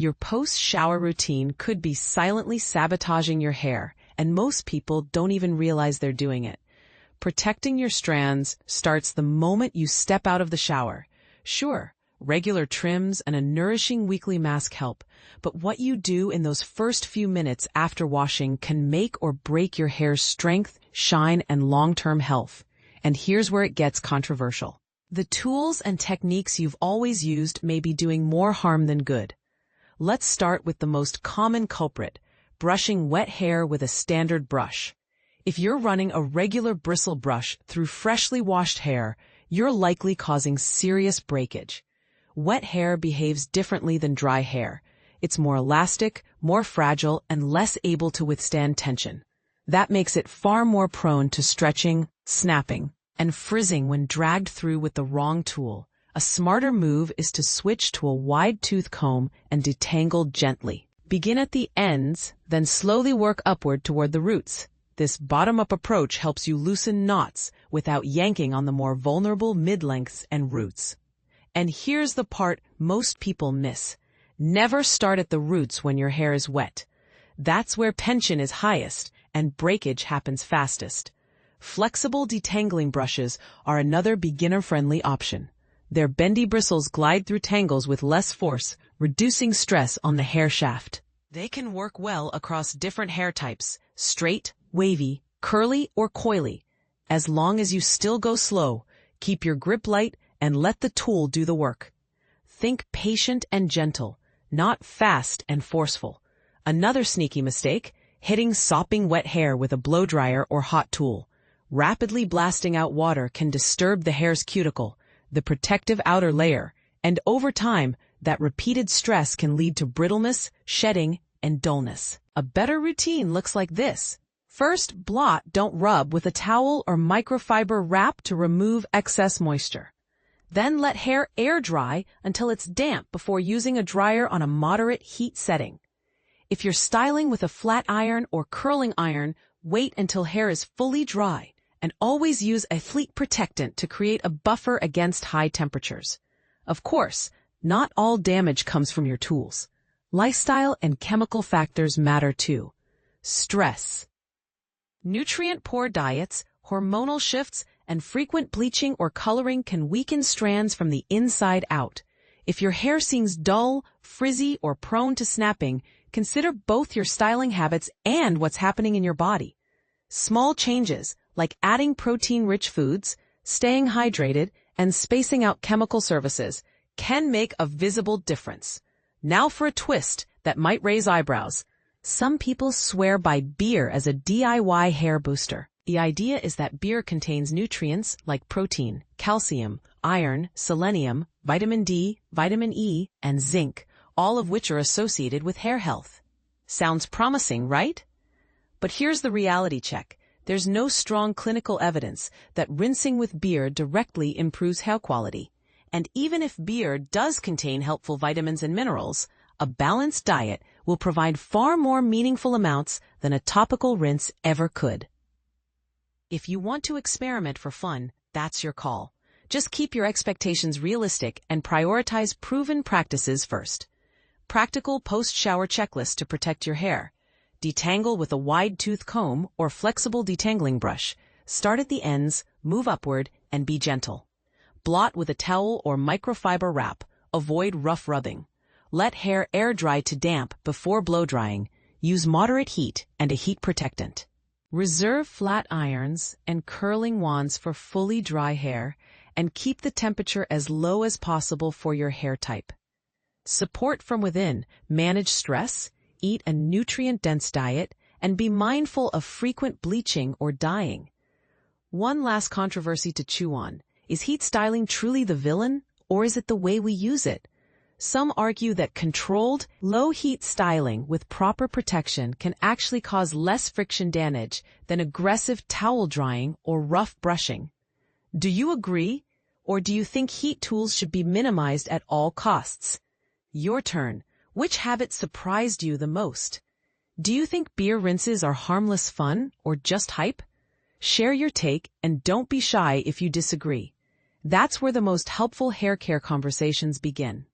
Your post-shower routine could be silently sabotaging your hair, and most people don't even realize they're doing it. Protecting your strands starts the moment you step out of the shower. Sure, regular trims and a nourishing weekly mask help, but what you do in those first few minutes after washing can make or break your hair's strength, shine, and long-term health. And here's where it gets controversial. The tools and techniques you've always used may be doing more harm than good. Let's start with the most common culprit, brushing wet hair with a standard brush. If you're running a regular bristle brush through freshly washed hair, you're likely causing serious breakage. Wet hair behaves differently than dry hair. It's more elastic, more fragile, and less able to withstand tension. That makes it far more prone to stretching, snapping, and frizzing when dragged through with the wrong tool. A smarter move is to switch to a wide-tooth comb and detangle gently. Begin at the ends, then slowly work upward toward the roots. This bottom-up approach helps you loosen knots without yanking on the more vulnerable mid-lengths and roots. And here's the part most people miss. Never start at the roots when your hair is wet. That's where tension is highest and breakage happens fastest. Flexible detangling brushes are another beginner-friendly option. Their bendy bristles glide through tangles with less force, reducing stress on the hair shaft. They can work well across different hair types, straight, wavy, curly, or coily. As long as you still go slow, keep your grip light and let the tool do the work. Think patient and gentle, not fast and forceful. Another sneaky mistake, hitting sopping wet hair with a blow dryer or hot tool. Rapidly blasting out water can disturb the hair's cuticle, the protective outer layer, and over time, that repeated stress can lead to brittleness, shedding, and dullness. A better routine looks like this. First, blot, don't rub with a towel or microfiber wrap to remove excess moisture. Then let hair air dry until it's damp before using a dryer on a moderate heat setting. If you're styling with a flat iron or curling iron, wait until hair is fully dry. And always use a fleet protectant to create a buffer against high temperatures. Of course, not all damage comes from your tools. Lifestyle and chemical factors matter too. Stress. Nutrient-poor diets, hormonal shifts, and frequent bleaching or coloring can weaken strands from the inside out. If your hair seems dull, frizzy, or prone to snapping, consider both your styling habits and what's happening in your body. Small changes, like adding protein-rich foods, staying hydrated, and spacing out chemical services, can make a visible difference. Now for a twist that might raise eyebrows. Some people swear by beer as a DIY hair booster. The idea is that beer contains nutrients like protein, calcium, iron, selenium, vitamin D, vitamin E, and zinc, all of which are associated with hair health. Sounds promising, right? But here's the reality check. There's no strong clinical evidence that rinsing with beer directly improves hair quality. And even if beer does contain helpful vitamins and minerals, a balanced diet will provide far more meaningful amounts than a topical rinse ever could. If you want to experiment for fun, that's your call. Just keep your expectations realistic and prioritize proven practices first. Practical post-shower checklist to protect your hair. Detangle with a wide-tooth comb or flexible detangling brush. Start at the ends, move upward, and be gentle. Blot with a towel or microfiber wrap. Avoid rough rubbing. Let hair air dry to damp before blow drying. Use moderate heat and a heat protectant. Reserve flat irons and curling wands for fully dry hair, and keep the temperature as low as possible for your hair type. Support from within. Manage stress. Eat a nutrient-dense diet, and be mindful of frequent bleaching or dyeing. One last controversy to chew on. Is heat styling truly the villain, or is it the way we use it? Some argue that controlled, low-heat styling with proper protection can actually cause less friction damage than aggressive towel drying or rough brushing. Do you agree, or do you think heat tools should be minimized at all costs? Your turn. Which habit surprised you the most? Do you think beer rinses are harmless fun or just hype? Share your take and don't be shy if you disagree. That's where the most helpful hair care conversations begin.